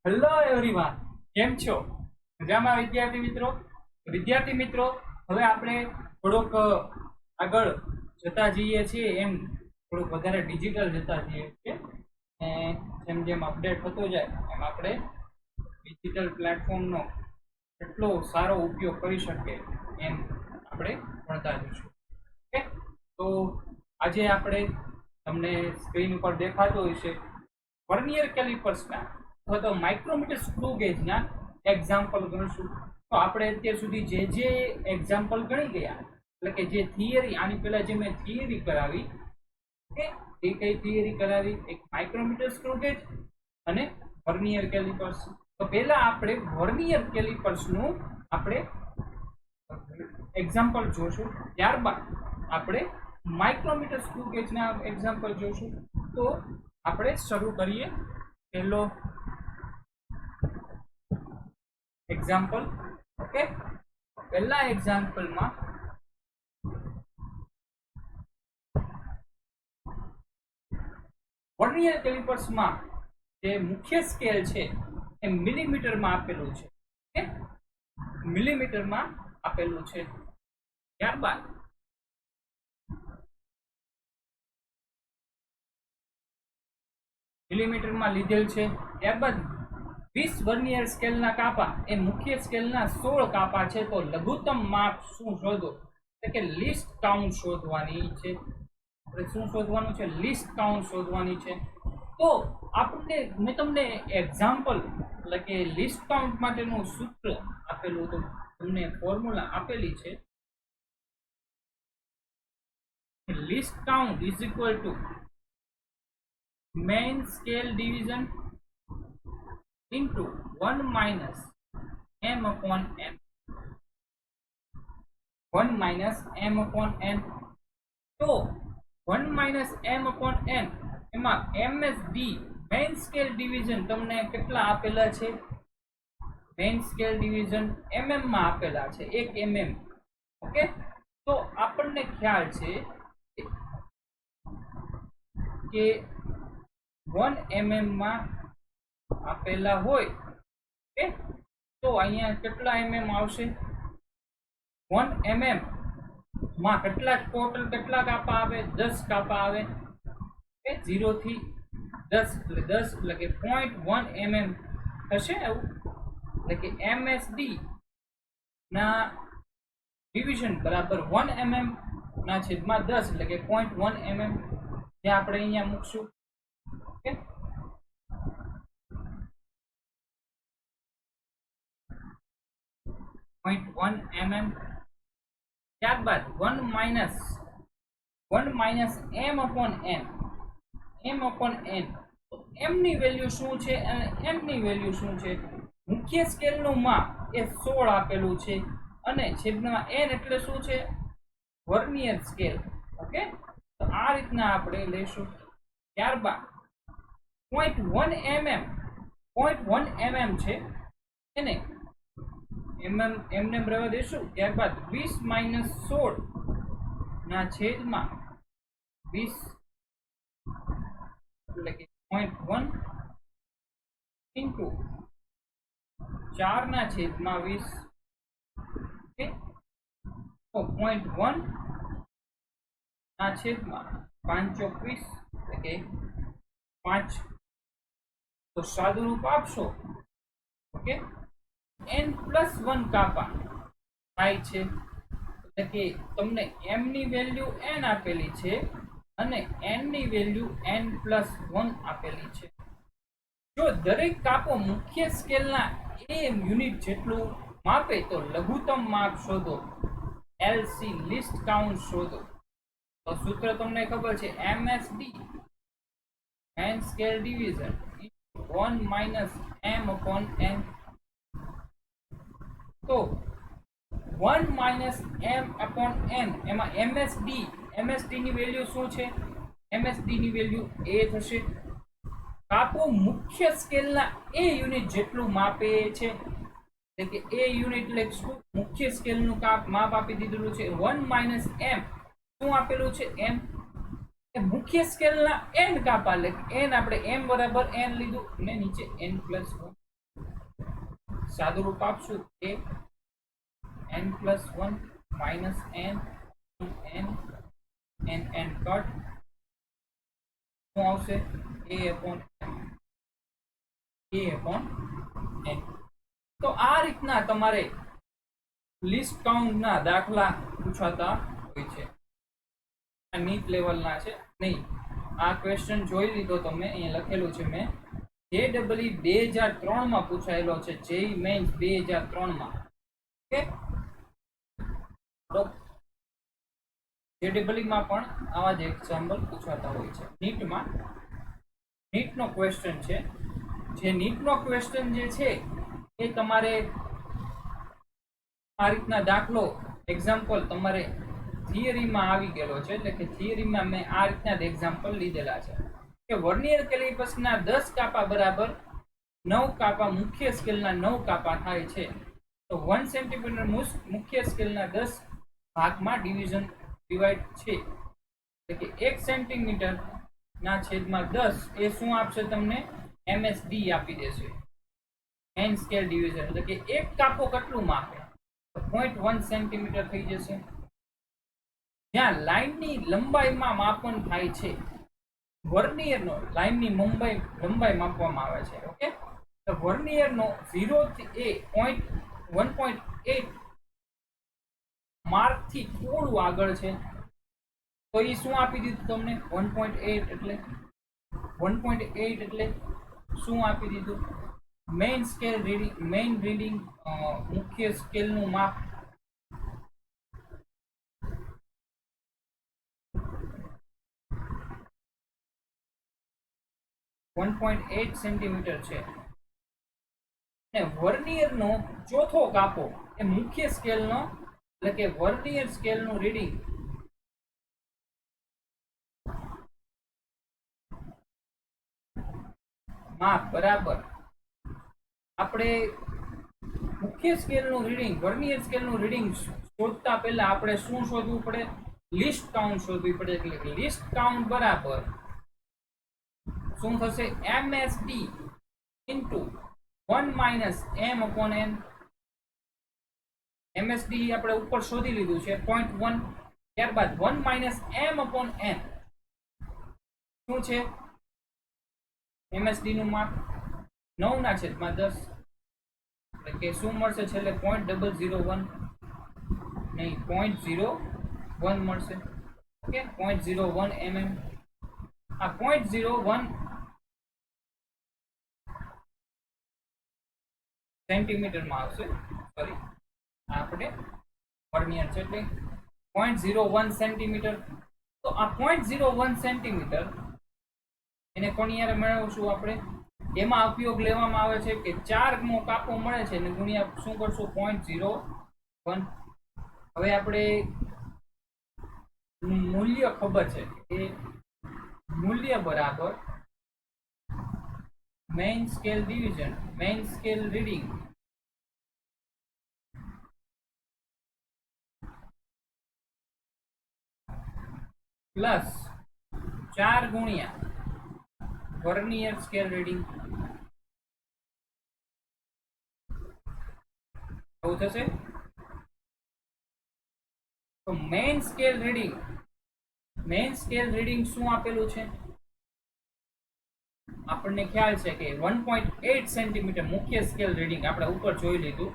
Hello everyone, કેમ છો? મજામાં વિદ્યાર્થી મિત્રો હવે આપણે થોડોક આગળ જતા જઈએ છીએ, એમ થોડુંક વધારે ડિજિટલ જતા જઈએ છીએ અને જેમ જેમ અપડેટ થતો જાય એમ આપણે ડિજિટલ પ્લેટફોર્મનો એટલો સારો ઉપયોગ કરી શકીએ એમ આપણે ભણતા જઈશું. ઓકે, તો આજે આપણે તમને સ્ક્રીન ઉપર દેખાતો હશે વર્નિયર કેલિપર્સના અથવા તો માઇક્રોમીટર સ્ક્રૂ ગેજના એક્ઝામ્પલ ગણશું. તો આપણે અત્યાર સુધી જે એક્ઝામ્પલ ગણી ગયા, એટલે કે જે થિયરી આની પહેલા જે મેં થિયરી કરાવી, ઓકે, એ કઈ થિયરી કરાવી? એક માઇક્રોમીટર સ્ક્રૂ ગેજ અને વર્નિયર કેલિપર્સ. તો પહેલા આપણે વર્નિયર કેલિપર્સનું આપણે એક્ઝામ્પલ જોશું, ત્યારબાદ આપણે માઇક્રોમીટર સ્ક્રૂ ગેજના એક્ઝામ્પલ જોશું. તો આપણે શરૂ કરીએ. પહેલો એક્ઝામ્પલ, ઓકે, પહેલા એક્ઝામ્પલમાં વર્નિયર કેલિપર્સમાં જે મુખ્ય સ્કેલ છે એ મિલીમીટરમાં આપેલું છે. ઓકે, મિલીમીટરમાં આપેલું છે. ત્યારબાદ મિલીમીટરમાં લીધેલ છે. ત્યારબાદ 20 વર્નિયર સ્કેલના કાપા એ મુખ્ય સ્કેલના 16 કાપા છે. તો લઘુત્તમ માપ શું શોધો? એટલે કે લીસ્ટ કાઉન્ટ શોધવાની છે. આપણે શું શોધવાનું છે? લીસ્ટ કાઉન્ટ શોધવાની છે. તો આપણે મેં તમને એક્ઝામ્પલ એટલે કે લીસ્ટ કાઉન્ટ માટેનું સૂત્ર આપેલું હતું, તમને ફોર્મ્યુલા આપેલી છે. Least count is equal to main scale division into 1 minus m upon n. 1 minus m upon n. તો 1 minus m upon n એમાં MSD main scale division તમને કેટલા આપેલા છે? main scale division mm માં આપેલા છે, 1 mm. ઓકે, તો આપણને ખ્યાલ છે કે 1 mm માં આપેલા હોય, ઓકે, તો અહીંયા કેટલા mm આવશે? 1 mm માં ટોટલ કેટલા કાપા આવે? 10 કાપા આવે. ઓકે, 0 થી 10 એટલે 10 એટલે કે 0.1 mm થશે. એવું એટલે કે MSD ના ડિવિઝન બરાબર 1 mm ના છેદમાં 10 એટલે કે 0.1 mm જે આપણે અહીંયા મૂકશું. Okay, 0.1 mm. ત્યારબાદ 1 minus m upon n. m upon n, તો m ની વેલ્યુ શું છે અને n ની વેલ્યુ શું છે? મુખ્ય સ્કેલનું માપ એ 16 આપેલું છે અને છેદમાં n એટલે શું છે? Vernier scale. ઓકે, તો આ રીતના આપણે લેશું. ત્યારબાદ 0.1 mm છે એને એમને રહેવા દેશું. ત્યારબાદ 20 minus 16 ના છેદમાં 20 એટલે કે 0.1 ઇન્ટુ 4 ના છેદમાં 20. ઓકે, તો 0.1 ના છેદમાં 5 ચોક 20 એટલે કે 5. તો સાદું રૂપ આપશો. ઓકે, n+1 કાપા થાય છે, એટલે કે તમને m ની વેલ્યુ n આપેલી છે અને n ની વેલ્યુ n+1 આપેલી છે. જો દરેક કાપો મુખ્ય સ્કેલના a યુનિટ જેટલું માપે તો લઘુત્તમ માપ શોધો. LC લીસ્ટ કાઉન્ટ શોધો. તો સૂત્ર તમને ખબર છે, MSD main scale division 1 minus m upon n. તો 1 minus m upon n એમાં MSD ની વેલ્યુ શું છે? MSD ની વેલ્યુ a થશે. કાપો મુખ્ય સ્કેલના a યુનિટ જેટલું માપે છે, એટલે કે a યુનિટ એટલે શું? મુખ્ય સ્કેલનું માપ આપી દીધેલું છે. 1 minus m શું આપેલું છે? m. એ મુખ્ય સ્કેલના n કાપા, એટલે n આપણે m બરાબર n લીધું અને નીચે n+1 સાદું રૂપ આપશું a n plus 1 minus n n n cut શું આવશે a upon n. તો આ રીતના તમારે લિસ્ટ કાઉન્ટના દાખલા પૂછાતા હોય છે. આ નીટ લેવલના છે નહીં. આ ક્વેશ્ચન જોઈ લીધો તમે, અહીંયા લખેલું છે મેં. JEE 2003 માં પૂછાયેલો છે, JEE મેન્સ 2003 માં. ઓકે, તો JEE માં પણ આવા જ એક્ઝામ્પલ પૂછાતા હોય છે. નીટમાં નીટનો ક્વેશ્ચન છે. જે નીટનો ક્વેશ્ચન જે છે એ તમારે આ રીતના દાખલો એક્ઝામ્પલ તમારે થિયરીમાં આવી ગયેલો છે, એટલે કે થિયરીમાં મેં આ રીતના જ એક્ઝામ્પલ લીધેલા છે કે વર્નિયર કેલિપર્સના 10 કાપા બરાબર 9 કાપા મુખ્ય સ્કેલના 9 કાપા થાય છે. તો 1 સેન્ટીમીટર મુખ્ય સ્કેલના 10 ભાગમાં ડિવાઈડ છે, એટલે કે 1 સેન્ટીમીટર ના છેદમાં 10 એ શું આપશે તમને? MSD આપી દેશે, મેઇન સ્કેલ ડિવિઝન. એટલે કે એક કાપો કેટલું માપે? 0.1 સેન્ટીમીટર થઈ જશે. જ્યાં લાઈનની લંબાઈમાં માપન થાય છે, વર્નિયરનો લાઈનની લંબાઈ માપવામાં આવે છે. ઓકે, તો વર્નિયરનો 0 થી 1.8 માર્ક થી થોડું આગળ છે, તો એ શું આપી દીધું તમને? 1.8 એટલે 1.8 એટલે શું આપી દીધું? Main scale reading, main reading મુખ્ય સ્કેલનું માપ. .8 સેન્ટીમીટર છે. અને વર્નિયરનો ચોથો કાપો એ મુખ્ય સ્કેલનો, એટલે કે વર્નિયર સ્કેલનું રીડિંગ માપ બરાબર આપણે મુખ્ય સ્કેલનું રીડિંગ, વર્નિયર સ્કેલનું રીડિંગ શોધતા પહેલા આપણે શું શોધવું પડે? લિસ્ટ કાઉન્ટ શોધવી પડે. એટલે કે લિસ્ટ કાઉન્ટ બરાબર શું થશે? MSD into 1 minus m upon n. MSD આપણે ઉપર શોધી લીધું છે 0.1. ત્યારબાદ 1 માઇનસ m upon n શું છે? MSD નું માપ 9 ના છેદમાં 10, એટલે કે શું મળશે છેલ્લે? 0.001 નહીં, 0.01 મળશે. Okay, 0.01 mm. આ 0.01 સેન્ટીમીટરમાં આવશે. સોરી, આપણે વર્નિયર છે એટલે 0.01 સેન્ટીમીટર. તો આ 0.01 સેન્ટીમીટર એને કોની યારે મેળવશું આપણે? એમાં ઉપયોગ લેવામાં આવે છે કે 4 મો કાપો મળે છે અને ગુણ્યા શું કરશું? 0.01. હવે આપણે મૂલ્ય ખબર છે કે મૂલ્ય બરાબર main scale division, main scale reading plus 4 ગુણ્યા વર્નિયર સ્કેલ રીડિંગ. એવું થશે. તો main scale reading, main scale reading શું આપેલું છે? આપણને ખ્યાલ છે કે 1.8 સેન્ટીમીટર મુખ્ય સ્કેલ રીડિંગ આપણે ઉપર જોઈ લીધું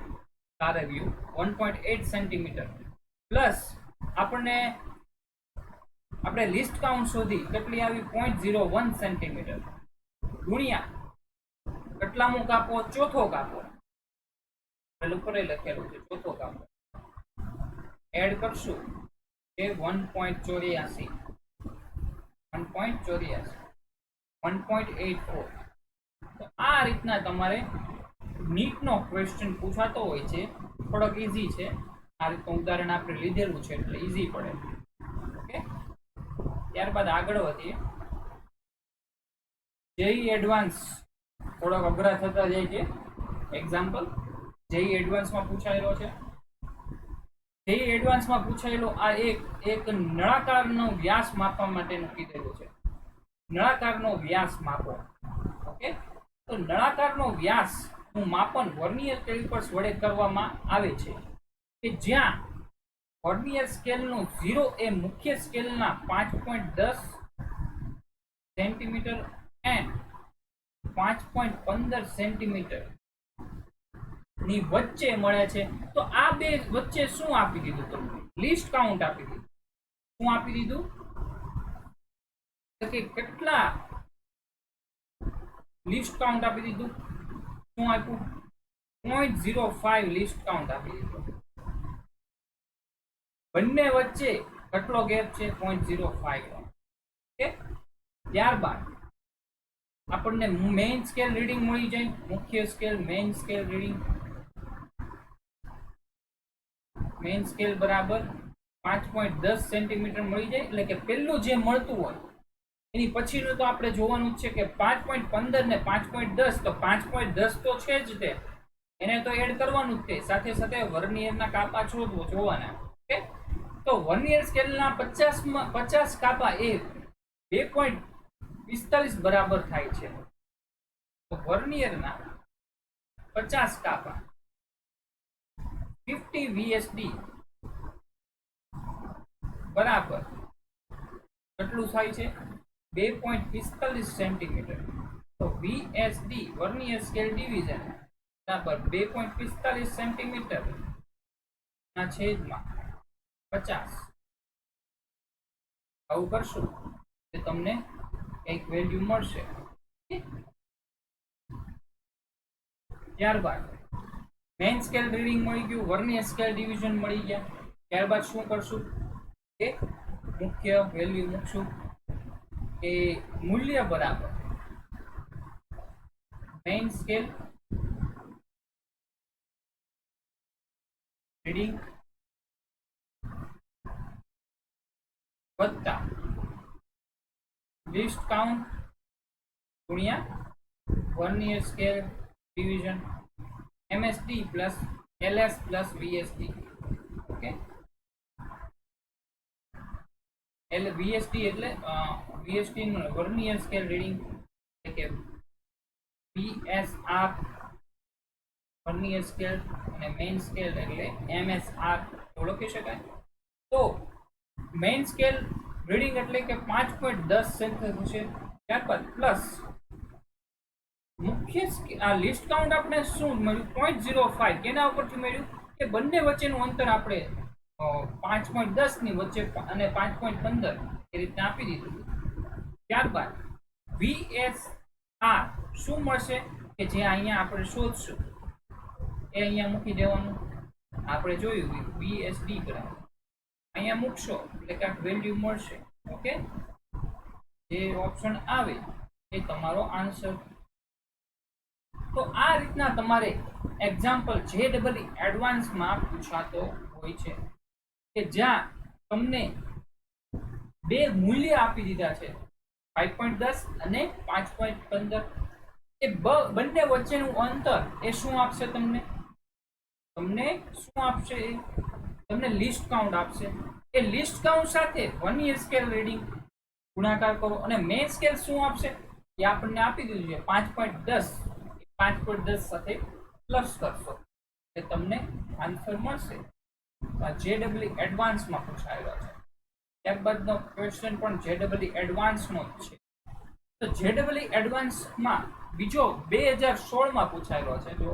કાર્ય વ્યૂ. 1.8 સેન્ટીમીટર પ્લસ આપણે લિસ્ટ કાઉન્ટ શોધી કેટલી આવી? 0.01 સેન્ટીમીટર ગુણ્યા કેટલામો કાપો? ચોથો કાપો. ઉપર લખેલું છે ચોથો કાપો. એડ કરશું એ 1.84 1.84. તો આ રીતના તમારે નીટનો ક્વેશ્ચન પૂછાતો હોય છે. થોડોક ઈઝી છે. આ રીતનું ઉદાહરણ આપણે લીધેલું છે એટલે ઈઝી પડે. ઓકે, ત્યારબાદ આગળ વધીએ. JEE એડવાન્સ થોડોક અઘરા થતા જાય છે એક્ઝામ્પલ. JEE એડવાન્સમાં પૂછાયેલો છે. JEE એડવાન્સમાં પૂછાયેલો આ એક નળાકારનો વ્યાસ માપવા માટેનું કીધેલું છે. નળાકારનો વ્યાસ માપો. ઓકે, તો નળાકારનો વ્યાસ નું માપન વર્નિયર કેલિપર્સ વડે કરવામાં આવે છે કે જ્યાં વર્નિયર સ્કેલનો 0 એ મુખ્ય સ્કેલના 5.10 સેન્ટીમીટર એન્ડ 5.15 સેન્ટીમીટર ની વચ્ચે મળે છે. તો આ બે વચ્ચે શું આપી દીધું? તમને લિસ્ટ કાઉન્ટ આપી દીધું. શું આપી દીધું કે કેટલા લિસ્ટ કાઉન્ટ આપી દીધું. શું આપ્યું? 0.05 લિસ્ટ કાઉન્ટ આપી દીધું. બંને વચ્ચે કેટલો ગેપ છે? 0.05. ઓકે, ત્યારબાદ આપણને મેઇન સ્કેલ રીડિંગ મળી જાય. મુખ્ય scale, main scale reading. Main scale બરાબર 5.10 સેન્ટીમીટર મળી જાય. એટલે કે પહેલું જે મળતું હોય એની પછીનું તો આપણે જોવાનું જ છે કે 5.15 ને 5.10. તો 5.10 તો છે જ, તે એને તો એડ કરવાનું જ તે. સાથે સાથે વર્નિયરના કાપા જોવાના. ઓકે, તો વર્નિયર સ્કેલના 50 કાપા એ 2.45 બરાબર થાય છે. તો વર્નિયરના 50 કાપા 50 VSD બરાબર કેટલું થાય છે? 2.45 સેન્ટીમીટર. તો VSD વર્નિયર સ્કેલ ડિવિઝન બરાબર 2.45 સેન્ટીમીટર ના છેદમાં 50. આવું કરશું તો તમને એક વેલ્યુ મળશે. ત્યારબાદ મેઇન સ્કેલ રીડિંગ મળી ગયું, વર્નિયર સ્કેલ ડિવિઝન મળી ગયા. ત્યારબાદ શું કરશું કે મુખ્ય વેલ્યુ મૂકશું કે મૂલ્ય બરાબર મેઇન સ્કેલ રીડિંગ વત્તા લિસ્ટ કાઉન્ટ ગુણ્યા vernier scale division MSD plus LS plus VSD. Okay, VSD એટલે VSD નું વર્નિયર સ્કેલ રીડિંગ એટલે કે VSR વર્નિયર સ્કેલ અને મેઇન સ્કેલ એટલે MSR લખી શકાય. તો મેઇન સ્કેલ રીડિંગ એટલે કે 5.10 સેન્ટીમીટર છે. ત્યારબાદ પ્લસ મુખ્ય આ લિસ્ટ કાઉન્ટ આપણે શું મળ્યું? 0.05. કેના ઉપરથી મળ્યું? કે બંને વચ્ચેનું અંતર આપણે 5.10 ની વચ્ચે અને 5.15 એ રીતે આપી દીધું. ત્યારબાદ VSR શું મળશે કે જે અહીંયા આપણે શોધશું એ અહીંયા મૂકી દેવાનું. આપણે જોયું VSD બરાબર અહીંયા મૂકશો એટલે કાંઈક વેલ્યુ મળશે. ઓકે, જે ઓપ્શન આવે એ તમારો આન્સર. તો આ રીતના તમારે એક્ઝામ્પલ JEE એડવાન્સમાં પૂછાતો હોય છે કે જ્યાં તમને બે મૂલ્ય આપી દીધા છે 5.10 અને 5.15. એ બંને વચ્ચેનું અંતર એ શું આપશે? તમને શું આપશે? તમને લિસ્ટ કાઉન્ટ આપશે. એ લિસ્ટ કાઉન્ટ સાથે વર્નિયર સ્કેલ રીડિંગ ગુણાકાર કરો અને મેઇન સ્કેલ શું આપશે એ આપણને આપી દીધું છે 5.10. 5.10 સાથે પ્લસ કરશો એટલે તમને આન્સર મળશે. JEE એડવાન્સમાં પૂછાયેલો છે. ત્યારબાદનો ક્વેશ્ચન પણ JEE એડવાન્સનો જ છે. તો JEE એડવાન્સમાં બીજો 2016માં પૂછાયેલો છે. જો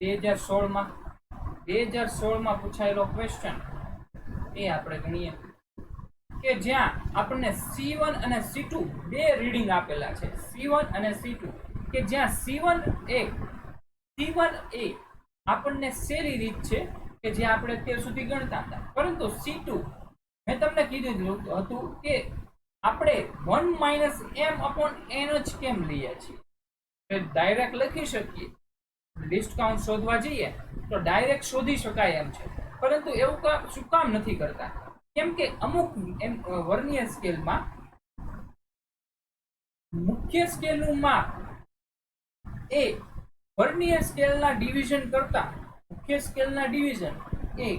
2016માં પૂછાયેલો ક્વેશ્ચન એ આપણે ગણીએ કે જ્યાં આપણને C1 અને C2 બે રીડિંગ આપેલા છે. C1 અને C2 કે જ્યાં C1 એ આપણને શેરી રીત છે કે જે આપણે અત્યાર સુધી ગણતા હતા, પરંતુ C2 મેં તમને કીધું હતું કે આપણે 1 - m/n જ કેમ લઈએ છીએ? ડાયરેક્ટ લખી શકીએ. લિસ્ટ કાઉન્ટ શોધવા જઈએ તો ડાયરેક્ટ શોધી શકાય એમ છે, પરંતુ એવું શું કામ નથી કરતા? કેમ કે અમુક વર્નિયર સ્કેલમાં મુખ્ય સ્કેલનું માપ એ વર્નિયર સ્કેલના ડિવિઝન કરતા મુખ્ય સ્કેલના ડિવિઝન એ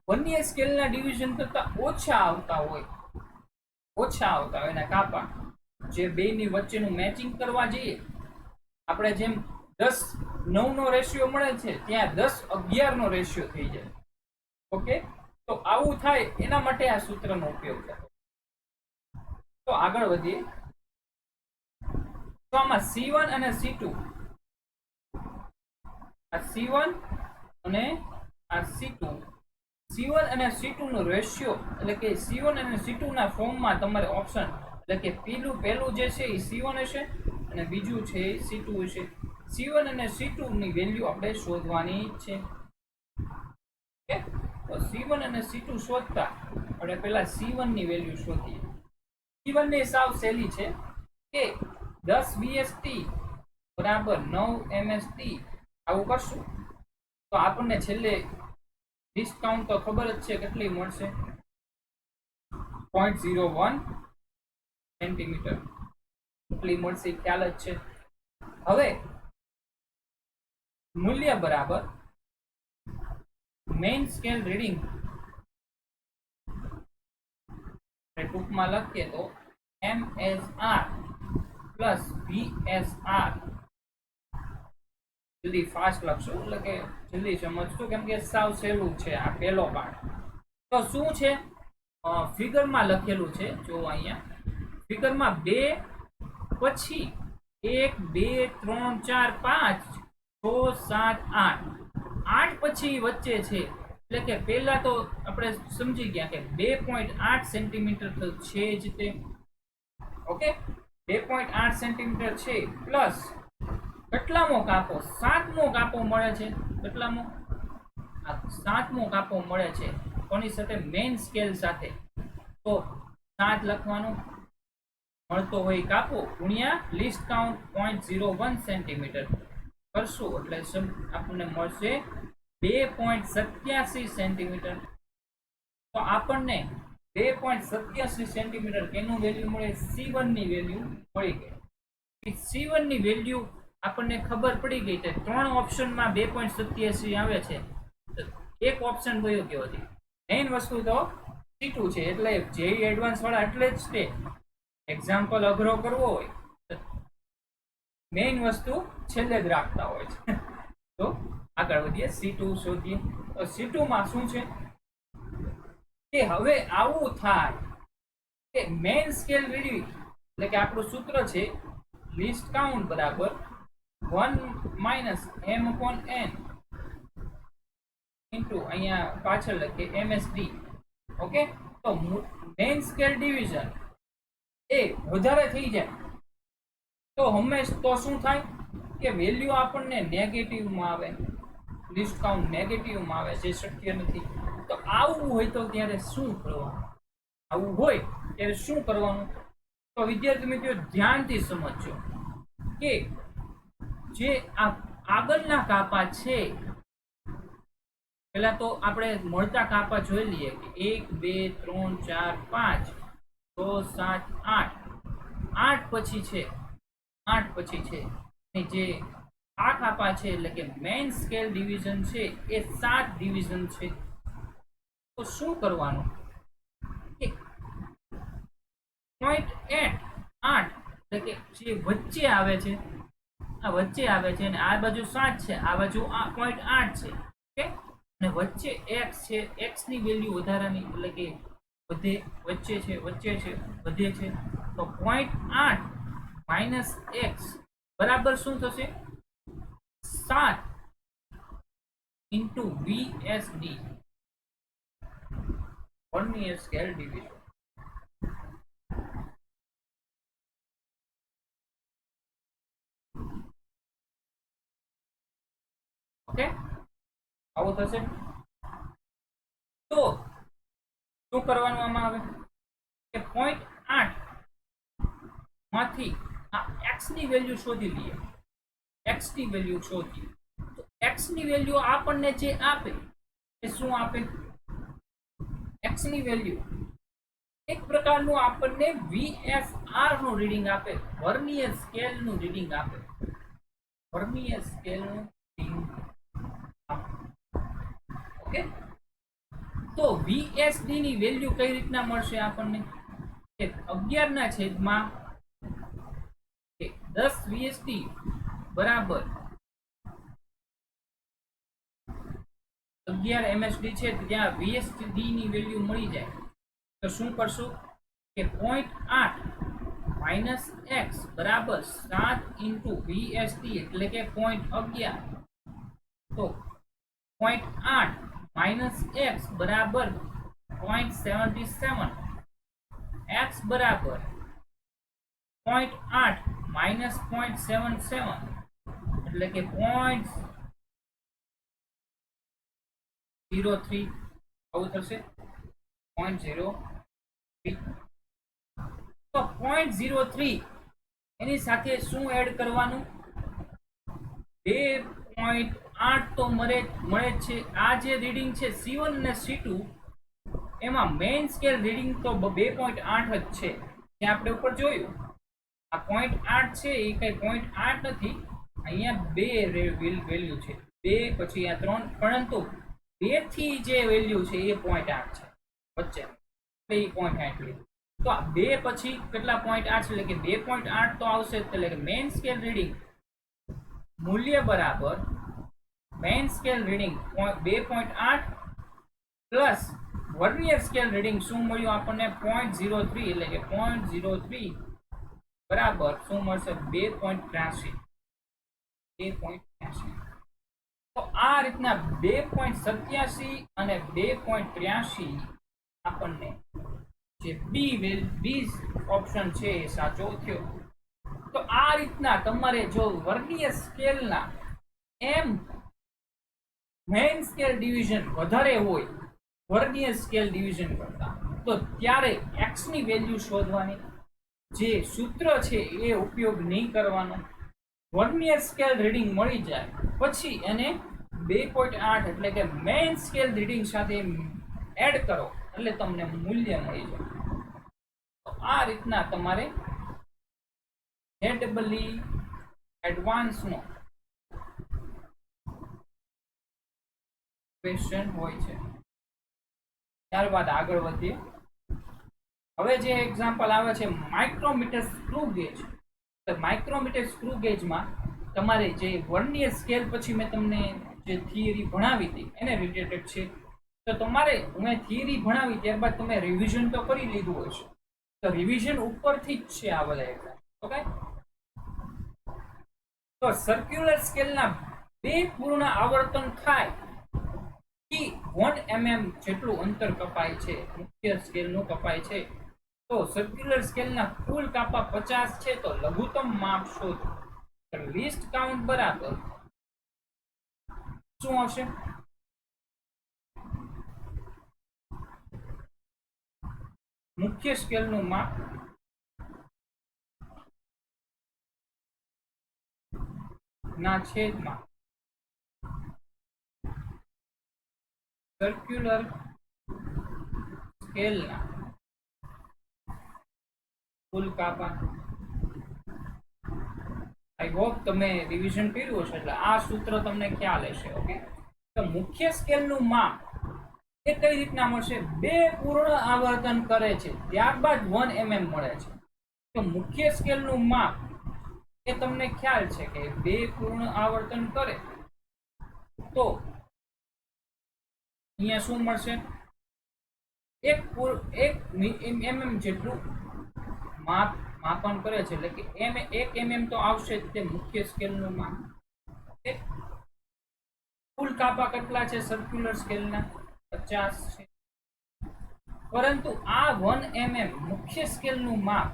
વર્નિયર સ્કેલના ડિવિઝન કરતા ઓછા આવતા હોય એના કાપા જે બેની વચ્ચેનું મેચિંગ કરવા જઈએ આપણે જેમ 10:9 નો રેશિયો મળે છે ત્યાં 10:11 નો રેશિયો થઈ જાય. ઓકે, તો આવું થાય એના માટે આ સૂત્રનો ઉપયોગ થાય. તો આગળ વધીએ. તો આમાં C1 અને C2, આ C1 અને આ C2, C1 અને C2 નો રેશિયો એટલે કે C1 અને C2 ના ફોર્મમાં તમારે ઓપ્શન એટલે કે પહેલું જે છે એ C1 હશે અને બીજું છે એ C2 હશે. C1 અને C2 ની વેલ્યુ આપણે શોધવાની છે. ઓકે, તો C1 અને C2 શોધતા આપણે પહેલા C1 ની વેલ્યુ શોધીએ. C1 ની સાવ સહેલી છે કે 10 VST બરાબર 9 MST. આવું કરશું તો આપણને છેલ્લે ડિસ્કાઉન્ટ તો ખબર જ છે કેટલી મળશે, 0.01 સેન્ટીમીટર એટલી મળશે, ખ્યાલ જ છે. હવે મૂલ્ય બરાબર મેઇન સ્કેલ રીડિંગ ટૂંકમાં લખીએ તો MSR પ્લસ VSR. જલ્દી ફાસ્ટ લખશું એટલે કે જલ્દી સમજશું, કેમ કે સાવ સહેલું છે આ પહેલો પાર્ટ. તો શું છે ફિગરમાં લખેલું છે, જો અહીંયા ફિગરમાં 2 પછી 1 2 3 4 5 6 7 8 8 પછી વચ્ચે છે એટલે કે પહેલા તો આપણે સમજી ગયા કે 2.8 સેન્ટીમીટર તો છે જ તે. ઓકે, 2.8 સેન્ટીમીટર છે પ્લસ કેટલામો કાપો 7મો કાપો મળે છે. કેટલામો? આ 7મો કાપો મળે છે કોની સાથે? મેઇન સ્કેલ સાથે. તો 7 લખવાનું, મળતો હોય કાપો ગુણ્યા લિસ્ટ કાઉન્ટ 0.01 સેન્ટીમીટર કરશું એટલે આપણને મળશે 2.87 સેન્ટીમીટર. તો આપણને 2.87 સેન્ટીમીટર કેનું વેલ્યુ મળે? C1 ની વેલ્યુ મળી ગઈ. C1 ની વેલ્યુ આપણને ખબર પડી ગઈ છે. 3 ઓપ્શનમાં 2.87 આવે છે, એક ઓપ્શન કયો કયો હતી? મેઇન વસ્તુ તો C2 છે, એટલે જે એડવાન્સ વાળા એટલે જ તે એક્ઝામ્પલ અઘરો કરવો હોય મેઇન વસ્તુ છેલ્લે જ રાખતા હોય છે. તો આગળ વધીએ, C2 શોધીએ. તો C2 માં શું છે કે હવે આવું થાય કે મેઇન સ્કેલ રીડિંગ એટલે કે આપણું સૂત્ર છે લિસ્ટ કાઉન્ટ બરાબર 1 - m/n ઇન્ટુ અહીંયા પાછળ લખીએ MSD. ઓકે, તો મેઇન સ્કેલ ડિવિઝન એ વધારે થઈ જાય તો હંમેશા તો શું થાય કે વેલ્યુ આપણને નેગેટિવમાં આવે, લિસ્ટ કાઉન્ટ નેગેટિવમાં આવે, જે શક્ય નથી. તો આવું હોય તો ત્યારે શું કરવાનું? આવું હોય ત્યારે શું કરવાનું? તો વિદ્યાર્થી મિત્રો ધ્યાનથી સમજજો કે જે આ આગળના કાપા છે, પહેલા તો આપણે મળતા કાપા જોઈ લઈએ કે 1 2 3 4 5 6 7 8 8 પછી છે, 8 પછી છે. જે આ કાપા છે એટલે કે મેઇન સ્કેલ ડિવિઝન છે એ 7 ડિવિઝન છે. તો શું કરવાનું કે 0.8 એટલે કે જે વચ્ચે આવે છે, આ વચ્ચે આવે છે અને આ બાજુ 7 છે, આ બાજુ 0.8 છે. ઓકે, અને વચ્ચે x છે, x ની વેલ્યુ વધારાની એટલે કે વધે, વચ્ચે છે, વધે છે. તો 0.8 માઇનસ x બરાબર શું થશે? 7 into VSD, vernier scale division. Okay, આવું થશે. તો શું કરવાનું આમાં આવે કે 0.8 માંથી આ x ની વેલ્યુ શોધી લઈએ. x ની વેલ્યુ શોધીએ તો x ની વેલ્યુ આપણને જે આપે એ શું આપે? x ની વેલ્યુ એક પ્રકારનું આપણને VSR નું રીડિંગ આપે, વર્નિયર સ્કેલ નું રીડિંગ આપે. વર્નિયર સ્કેલ નું રીડિંગ આપે. ઓકે, તો VSD ની વેલ્યુ કઈ રીતના મળશે આપણને? કે 11 ના છેદમાં 10 VSD બરાબર 11 MSD છે, ત્યાં VSD ની વેલ્યુ મળી જાય તો શું કરશું કે 0.8 માઇનસ x બરાબર 7 ઇન્ટુ VSD એટલે કે 0.11 તો 0.8 માઇનસ x બરાબર 0.77 x બરાબર 0.8 માઇનસ 0.77 એટલે કે 0.03 આવું થશે 0.03 તો 0.03 એની સાથે શું એડ કરવાનું 2.8 તો મળે છે આ જે રીડિંગ છે C1 અને C2 એમાં મેઇન સ્કેલ રીડિંગ તો 2.8 જ છે જે આપણે ઉપર જોયું આ 0.8 છે એ કઈ 0.8 નથી અહીંયા બે વેલ્યુ છે 2 પછી આ 3 પરંતુ 2 થી જે વેલ્યુ છે એ 0.8 છે વચ્ચે એટલે એ 0.8 લીધું તો આ 2 પછી કેટલા 0.8 છે એટલે કે 2.8 તો આવશે એટલે કે મેઇન સ્કેલ રીડિંગ મૂલ્ય બરાબર main scale reading 2.8 plus vernier scale reading શું મળ્યું આપણને 0.03 એટલે કે 0.03 બરાબર શું મળશે 2.83 તો આ રીતના 2.87 અને 2.83 આપણને જે બી ઓપ્શન છે એ સાચો થયો તો આ રીતના તમારે જો વર્નિયર સ્કેલના એમ મેઇન સ્કેલ ડિવિઝન વધારે હોય વર્નિયર સ્કેલ ડિવિઝન કરતા તો ત્યારે x ની વેલ્યુ શોધવાની જે સૂત્ર છે એ ઉપયોગ નહીં કરવાનો વર્નિયર સ્કેલ રીડિંગ મળી જાય પછી એને 2.8 એટલે કે મેઇન સ્કેલ રીડિંગ સાથે એડ કરો એટલે તમને મૂલ્ય મળી જાય તો આ રીતના તમારે ZEE એડવાન્સ નો ક્વેશ્ચન હોય છે ત્યારબાદ આગળ વધીએ હવે જે એક્ઝામ્પલ આવે છે માઇક્રોમીટર સ્ક્રૂ ગેજ તો માઇક્રોમીટર સ્ક્રૂ ગેજમાં તમારે જે વર્નિયર સ્કેલ પછી મેં તમને જે થિયરી ભણાવી હતી એને રિલેટેડ છે તો તમારે મેં થિયરી ભણાવી ત્યારબાદ તમે રિવિઝન તો કરી લીધું હશે તો રિવિઝન ઉપરથી જ છે આ બધા એક્ઝામ ઓકે તો સર્ક્યુલર સ્કેલના બે પૂર્ણ આવર્તન થાય કે 1 mm જેટલું અંતર કપાય છે મુખ્ય સ્કેલનું કપાય છે તો સર્ક્યુલર સ્કેલના કુલ કાપા 50 છે તો લઘુત્તમ માપ શોધો તો લીસ્ટ કાઉન્ટ બરાબર શું આવશે મુખ્ય સ્કેલનું માપ ના છેદમાં સર્ક્યુલર સ્કેલના કુલ કાપા આઈ હોપ તમે રિવિઝન કર્યું હશે એટલે આ સૂત્ર તમને ખ્યાલ હશે ઓકે તો મુખ્ય સ્કેલનું માપ એ કઈ રીતના મળશે બે પૂર્ણ આવર્તન કરે છે ત્યારબાદ 1 mm મળે છે તો મુખ્ય સ્કેલનું માપ એ તમને ખ્યાલ છે કે બે પૂર્ણ આવર્તન કરે તો અહીંયા શું મળશે 1 mm જેટલું માપન કરે છે એટલે કે 1 mm તો આવશે જ તે મુખ્ય સ્કેલનું માપ કુલ કાપા કેટલા છે સર્ક્યુલર સ્કેલના 50 છે પરંતુ આ 1 mm મુખ્ય સ્કેલનું માપ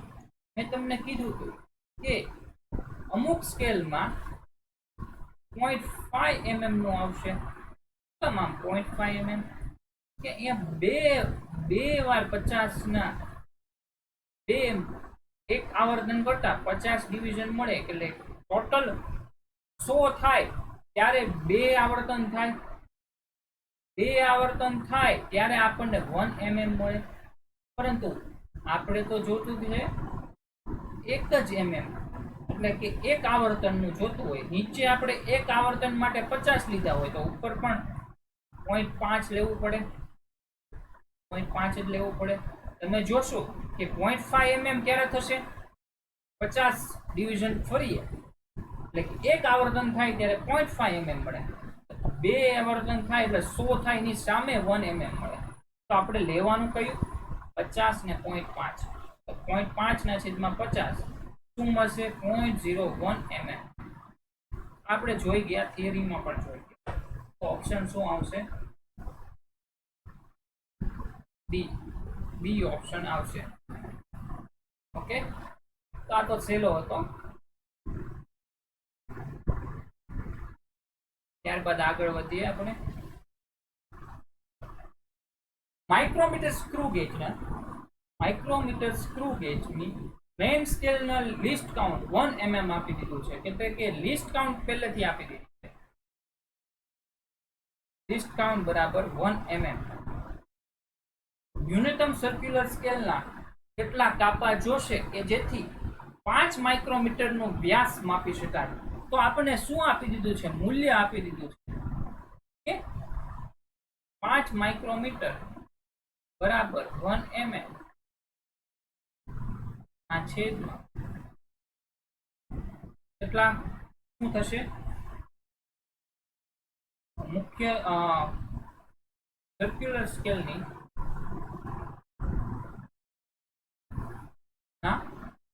મેં તમને કીધું હતું કે અમુક સ્કેલમાં 0.5 mm નું આવશે તમામ 0.5 mm કે અહીંયા બે વાર 50 ના બે એક આવર્તન કરતા 50 ડિવિઝન મળે એટલે ટોટલ 100 થાય ત્યારે બે આવર્તન થાય ત્યારે આપણને 1 mm મળે પરંતુ આપણે તો જોતું છે 1 જ mm એટલે કે એક આવર્તનનું જોતું હોય નીચે આપણે એક આવર્તન માટે 50 લીધા હોય તો ઉપર પણ 0.5 લેવું પડે 0.5 જ લેવું પડે તમે જોશો કે 0.5 mm ક્યારે થશે 50 ડિવિઝન ફરીએ એટલે કે એક આવર્તન થાય ત્યારે 0.5 mm મળે, બે આવર્તન થાય એટલે 100 થાય એની સામે 1 mm મળે. તો આપણે લેવાનું કયું? 50 ને 0.5. તો 0.5 ના છેદમાં 50 શું મળશે? 0.01 mm. આપણે જોઈ ગયા, થિયરીમાં પણ જોઈ ગયા. તો ઓપ્શન શું આવશે? બી ઓપ્શન આવશે. ઓકે, તો આ તો સહેલો હતો. ત્યારબાદ આગળ વધીએ આપણે. માઇક્રોમીટર સ્ક્રૂ ગેજની મેઇન સ્કેલના લિસ્ટ કાઉન્ટ 1 mm આપી દીધું છે, કે લિસ્ટ કાઉન્ટ પહેલેથી આપી દીધું છે. લિસ્ટ કાઉન્ટ બરાબર 1 mm. ન્યૂનતમ સર્ક્યુલર સ્કેલના કેટલા કાપા જોશે કે જેથી 5 માઇક્રોમીટરનો વ્યાસ માપી શકાય? તો આપણને શું આપી દીધું છે? મૂલ્ય આપી દીધું છે કે 5 માઇક્રોમીટર બરાબર 1 mm આ છેદમાં કેટલા શું થશે? મુખ્ય સર્ક્યુલર સ્કેલની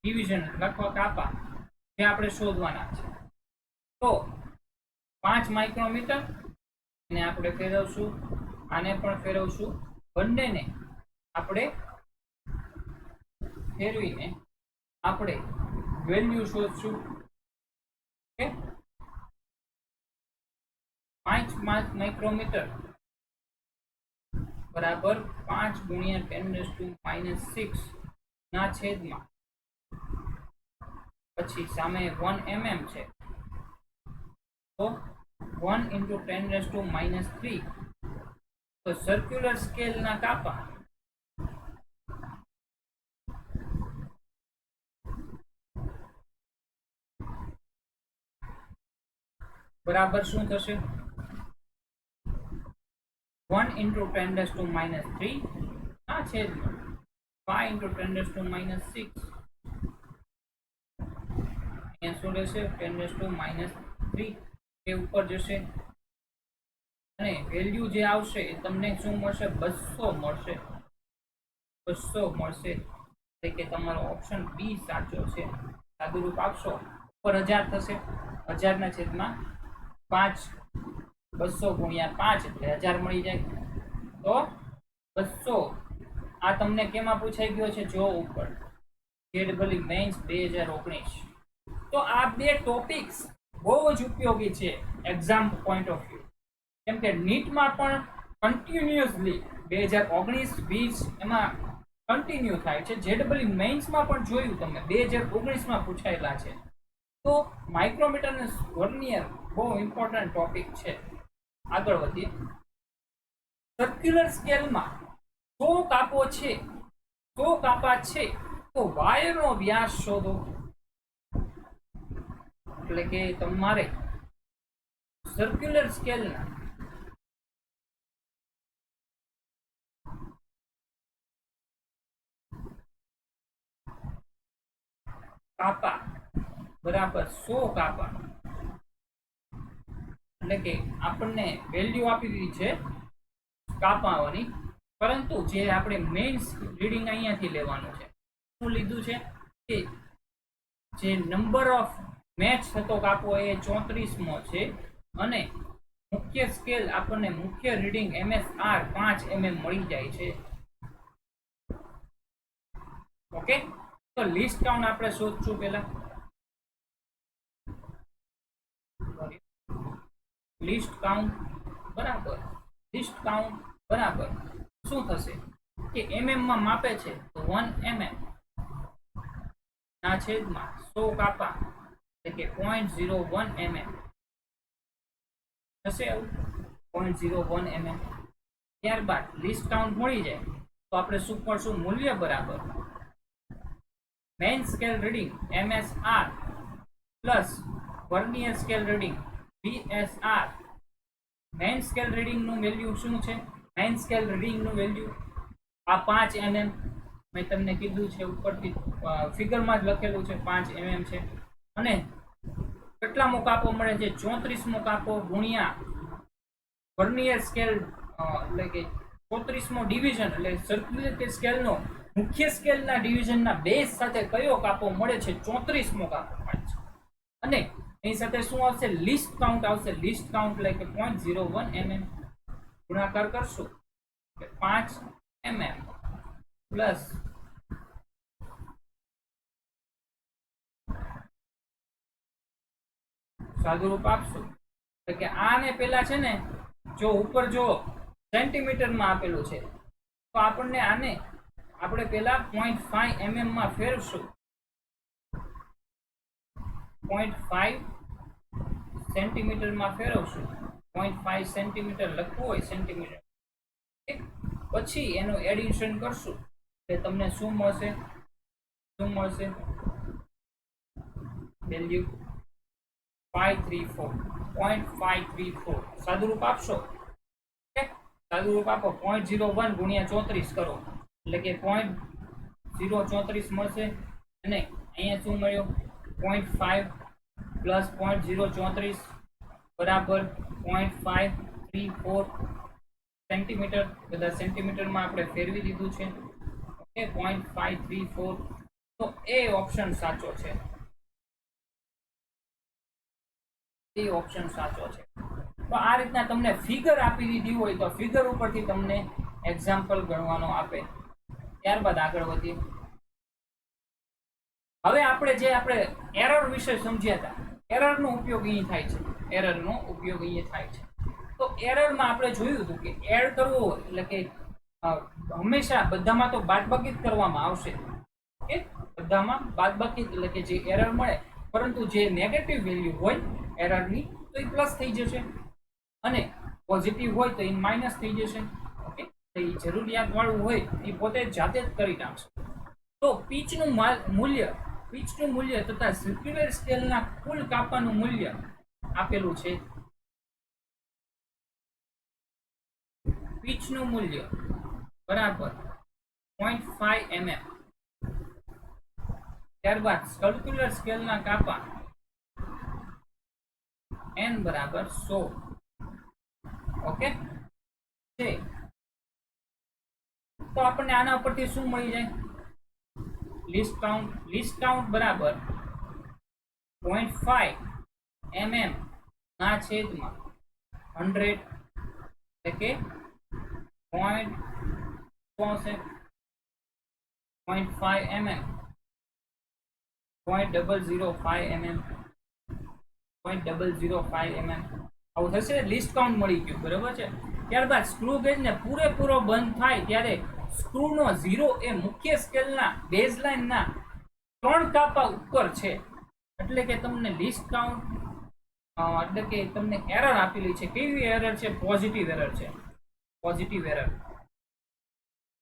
ડિવિઝન લખવા કાપા જે આપણે શોધવાના છે. તો 5 માઇક્રોમીટર ને આપણે ફેરવશું, આને પણ ફેરવશું, બંનેને આપણે ફેરવીને આપણે વેલ્યુ શોધશું. ઓકે, 5 માઇક્રોમીટર બરાબર 5 ગુણ્યા 10⁻⁻6 ના છેદમાં પછી સામે 1 mm છે, તો 1 × 10⁻³ તો સર્ક્યુલર સ્કેલના કાપા બરાબર શું થશે? 1 × 10⁻³ આ છેદમાં 5 × 10⁻⁶. અહીંયા શું રહેશે? 10⁻³ એ ઉપર જશે અને વેલ્યુ જે આવશે એ તમને શું મળશે? 200 મળશે. 200 મળશે, એટલે કે તમારો ઓપ્શન બી સાચો છે. સાદુરૂપ આપશો ઉપર 1000 થશે, 1000 ના છેદમાં 5, 200 ગુણ્યા 5 એટલે 1000 મળી જાય. તો 200 આ તમને કેમાં પૂછાઈ ગયો છે? જો ઉપર જેડબલી મેન્સ 2019. તો આ બે ટોપિક્સ બહુ જ ઉપયોગી છે એક્ઝામ પોઈન્ટ ઓફ વ્યૂ, કેમ કે નીટમાં પણ કન્ટિન્યુઅસલી 2019-20 એમાં કન્ટિન્યુ થાય છે. જેડબલી મેન્સમાં પણ જોયું તમે 2019માં પૂછાયેલા છે. તો માઇક્રોમીટર અને વર્નિયર બહુ ઇમ્પોર્ટન્ટ ટોપિક છે. આગળ વધીએ. સર્ક્યુલર સ્કેલમાં 100 કાપો છે, 100 કાપા છે, તો વાયરનો વ્યાસ શોધો. એટલે કે તમારે સર્ક્યુલર સ્કેલના કાપા બરાબર 100 કાપા, એટલે કે આપણને વેલ્યુ આપી દીધી છે કાપાઓની, પરંતુ જે આપણે મેઇન રીડિંગ અહીંયાથી લેવાનું છે. શું લીધું છે? કે જે નંબર ઓફ મેચ થતો કાપો એ 34મો છે અને મુખ્ય સ્કેલ આપણને મુખ્ય રીડિંગ MSR 5 mm મળી જાય છે. ઓકે, તો લિસ્ટ કાઉન્ટ આપણે શોધશું. પહેલા લિસ્ટ કાઉન્ટ બરાબર શું થશે? કે mm માં માપે છે તો 1 mm ના છેદમાં 100 કાપા એટલે કે 0.01 mm થશે. આવું 0.01 mm. ત્યારબાદ લિસ્ટ કાઉન્ટ મળી જાય તો આપણે શું કરશું? મૂલ્ય બરાબર main scale reading MSR plus vernier scale reading VSR. Main scale reading નું વેલ્યુ શું છે? મેઇન સ્કેલ રીડિંગ નું વેલ્યુ આ 5 mm મેં તમને કીધું છે ઉપરથી ફિગરમાં જ લખેલું છે 5 mm છે, અને કેટલામો કાપો મળે છે? 34મો કાપો ગુણ્યા વર્નિયર સ્કેલ એટલે કે 34મો ડિવિઝન એટલે સર્ક્યુલર સ્કેલનો મુખ્ય સ્કેલના ડિવિઝનના બેઝ સાથે કયો કાપો મળે છે? 34મો કાપો મળે છે. અને એની સાથે શું આવશે? લિસ્ટ કાઉન્ટ આવશે. લિસ્ટ કાઉન્ટ એટલે કે 0.01 mm ગુણાકાર કરશો કે 5 mm પ્લસ સાદુરૂપ આપશું એટલે કે આને પેલા છે ને જો ઉપર જો સેન્ટીમીટરમાં આપેલું છે તો આપણને આને આપણે પેલા 0.5 mm માં ફેરવશું. 0.5 સેન્ટીમીટરમાં ફેરવશું. 0.5 સેન્ટીમીટર લખવું હોય સેન્ટીમીટર, પછી એનું એડિશન કરશું એટલે તમને શું મળશે? વેલ્યુ 0.534 સાદુરૂપ આપશો. સાદુરૂપ આપો 0.01 ગુણ્યા 34 કરો એટલે કે 0.034 મળશે. અને અહીંયા શું મળ્યું? 0.5 પ્લસ 0.034 બરાબર 0.534 સેન્ટીમીટર. બધા સેન્ટીમીટરમાં આપણે ફેરવી દીધું છે. ઓકે, 0.534. તો એ ઓપ્શન સાચો છે. એ ઓપ્શન સાચો છે. તો આ રીતના તમને ફિગર આપી દીધી હોય તો ફિગર ઉપરથી તમને એક્ઝામ્પલ ગણવાનો આપે. ત્યારબાદ આગળ વધીએ. હવે આપણે એરર વિશે સમજ્યા હતા. એરરનો ઉપયોગ અહીં થાય છે. એરરનો ઉપયોગ અહીં થાય છે. તો એરરમાં આપણે જોયું હતું કે એડ કરવો હોય એટલે કે હંમેશા બધામાં તો બાદબાકી જ કરવામાં આવશે. ઓકે, બધામાં બાદબાકી એટલે કે જે એરર મળે, પરંતુ જે નેગેટિવ વેલ્યુ હોય એરરની તો એ પ્લસ થઈ જશે અને પોઝિટિવ હોય તો એ માઇનસ થઈ જશે. ઓકે, તો એ જરૂરિયાત વાળું હોય એ પોતે જાતે જ કરી નાખશે. તો પીચનું મૂલ્ય તથા સર્ક્યુલર સ્કેલના કુલ કાપાનું મૂલ્ય આપેલું છે. પીચનું મૂલ્ય બરાબર 0.5 mm. ત્યારબાદ સર્ક્યુલર સ્કેલના કાપા n બરાબર 100. ઓકે છે. તો આપણને આના ઉપરથી શું મળી જાય? લિસ્ટ કાઉન્ટ બરાબર 0.5 mm ના છેદમાં 100 એટલે કે 0.5 mm 0.005 mm 0.005 mm આવું થશે. લિસ્ટ કાઉન્ટ મળી ગયું, બરાબર છે. ત્યારબાદ સ્ક્રૂ ગેજ ને પૂરેપૂરો બંધ થાય ત્યારે સ્ક્રૂનો 0 એ મુખ્ય સ્કેલના બેઝલાઇનના 3 કાપા ઉપર છે. એટલે કે તમને લિસ્ટ કાઉન્ટ એટલે કે તમને એરર આપેલી છે. કેવી એરર છે? પોઝિટિવ એરર છે.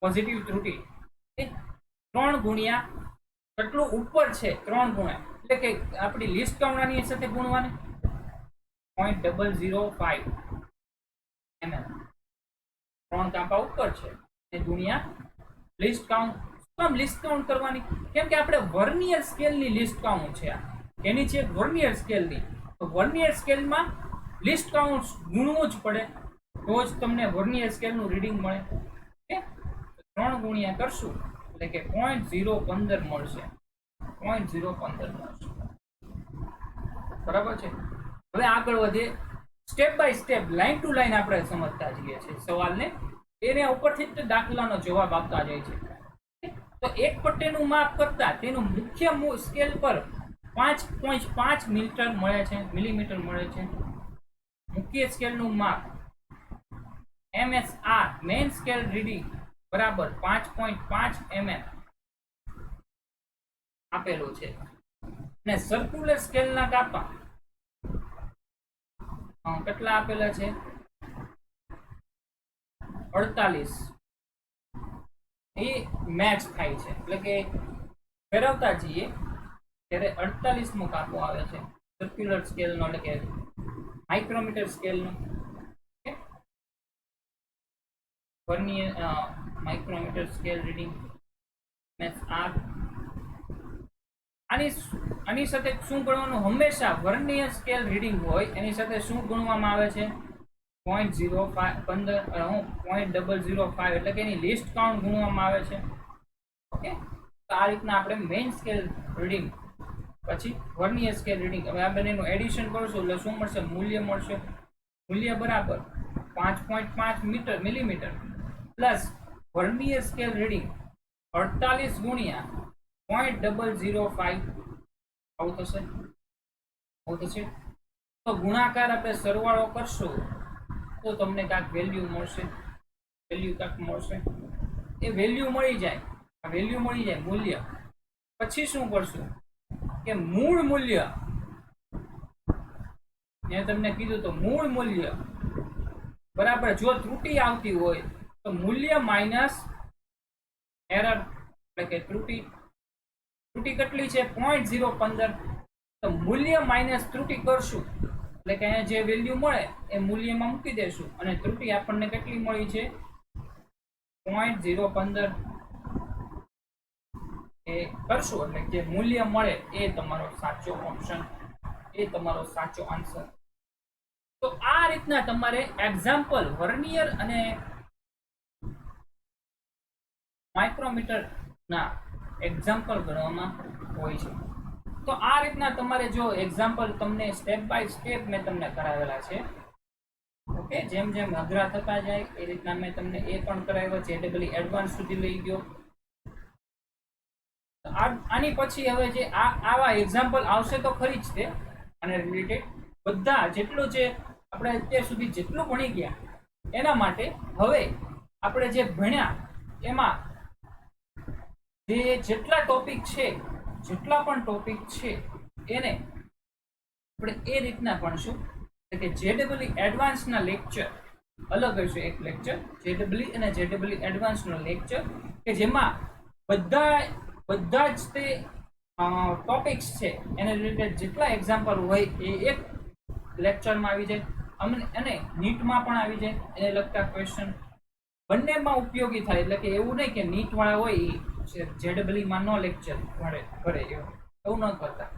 પોઝિટિવ ત્રુટિ 3 ગુણ્યા કેટલું ઉપર છે? 3 ગુણ્યા એટલે કે આપણી લિસ્ટ કાઉન્ટ આની સાથે ગુણવાની 0.005 mm 3 કાપા ઉપર છે એ ગુણ્યા લિસ્ટ કાઉન્ટ. કેમ લિસ્ટ કાઉન્ટ કરવાની? કેમ કે આપણે વર્નિયર સ્કેલની લિસ્ટ કાઉન્ટ છે. એની છે વર્નિયર સ્કેલની. તો વર્નિયર સ્કેલમાં લિસ્ટ કાઉન્ટ ગુણવું જ પડે તો જ તમને વર્નિયર સ્કેલનું રીડિંગ મળે. ઓકે, 3 ગુણ્યા કરશું એટલે કે 0.015 મળશે. 0.015 મળશે, બરાબર છે. હવે આગળ વધે. Step by step, line to line આપણે સમજતા જઈએ છીએ સવાલને. એને ઉપરથી જ દાખલાનો જવાબ આપતા જાય છે. તો એક પટ્ટીનું માપ કરતા તેનું મુખ્ય સ્કેલ પર 5.5 મિલીમીટર મળે છે. મુખ્ય સ્કેલનું માપ MSR મેઇન સ્કેલ રીડિંગ બરાબર 5.5 mm આપેલું છે. અને સર્ક્યુલર સ્કેલના કાપા કેટલા આપેલા છે? 48. એ મેચ થાય છે એટલે કે ફેરવતા જઈએ ત્યારે 48મો કાપો આવે છે સર્ક્યુલર સ્કેલનો એટલે કે માઇક્રોમીટર સ્કેલનો. Vernier micrometer scale reading MSR આની સાથે શું ગણવાનું? હંમેશા વર્નિયર સ્કેલ રીડિંગ હોય એની સાથે શું ગણવામાં આવે છે? 0.005 એટલે કે એની લિસ્ટ કાઉન્ટ ગણવામાં આવે છે. ઓકે, તો આ રીતના આપણે મેઇન સ્કેલ રીડિંગ પછી વર્નિયર સ્કેલ રીડિંગ, હવે આ બંનેનું એડિશન કરશું એટલે શું મળશે? મૂલ્ય મળશે. મૂલ્ય બરાબર 5.5 millimetre plus vernier scale reading 48 ગુણ્યા 0.005 આવું થશે. તો ગુણાકાર આપણે સરવાળો કરશું તો તમને કાંઈક વેલ્યુ મળશે. એ વેલ્યુ મળી જાય, મૂલ્ય. પછી શું કરશું કે મૂળ મૂલ્ય, મેં તમને કીધું તો મૂળ મૂલ્ય બરાબર, જો ત્રુટિ આવતી હોય તો મૂલ્ય માઇનસ એરર એટલે કે ત્રુટિ કેટલી છે? 0.015. તો મૂલ્ય માઇનસ ત્રુટિ કરશું એટલે કે અહીંયા જે વેલ્યુ મળે એ મૂલ્યમાં મૂકી દેશું અને ત્રુટિ આપણને કેટલી મળી છે? 0.015 એ કરશું એટલે જે મૂલ્ય મળે એ તમારો સાચો ઓપ્શન, એ તમારો સાચો આન્સર. તો આ રીતના તમારે એક્ઝામ્પલ વર્નિયર અને માઇક્રોમીટર ના એક્ઝામ્પલ ગણવામાં હોય છે. તો આ રીતના તમારે જો એક્ઝામ્પલ તમને સ્ટેપ બાય સ્ટેપ મેં તમને કરાવેલા છે. ઓકે, જેમ જેમ અઘરા થતા જાય એ રીતના મેં તમને એ પણ કરાવ્યો છે. ડબલ એડવાન્સ સુધી લઈ ગયો. આની પછી હવે જે આવા એક્ઝામ્પલ આવશે તો ખરી જ તે અને રિલેટેડ બધા જેટલું જે આપણે અત્યાર સુધી જેટલું ભણી ગયા એના માટે હવે આપણે જે ભણ્યા એમાં જે જેટલા પણ ટોપિક છે એને આપણે એ રીતના ભણશું કે JEE એડવાન્સના લેક્ચર અલગ હશે. એક લેક્ચર JEE અને JEE એડવાન્સનો લેક્ચર કે જેમાં બધા જ તે ટોપિક્સ છે એને રિલેટેડ જેટલા એક્ઝામ્પલ હોય એ એક લેક્ચરમાં આવી જાય અને નીટમાં પણ આવી જાય એને લગતા ક્વેશ્ચન બંનેમાં ઉપયોગી થાય. એટલે કે એવું નહીં કે નીટ વાળા હોય JEE માં નો લેક્ચર ભરે એવું ન કરતા,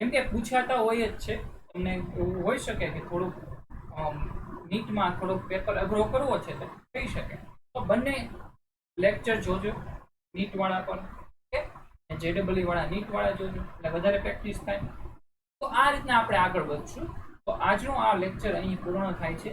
કેમ કે પૂછાતા હોય જ છે. તમને એવું હોઈ શકે કે થોડુંક નીટમાં થોડોક પેપર અઘરો કરવો છે તો કહી શકે, તો બંને લેક્ચર જોજો નીટ વાળા પર, JEE વાળા નીટ વાળા જોજો એટલે વધારે પ્રેક્ટિસ થાય. તો આ રીતના આપણે આગળ વધશું. તો આજનો આ લેક્ચર અહીં પૂર્ણ થાય છે.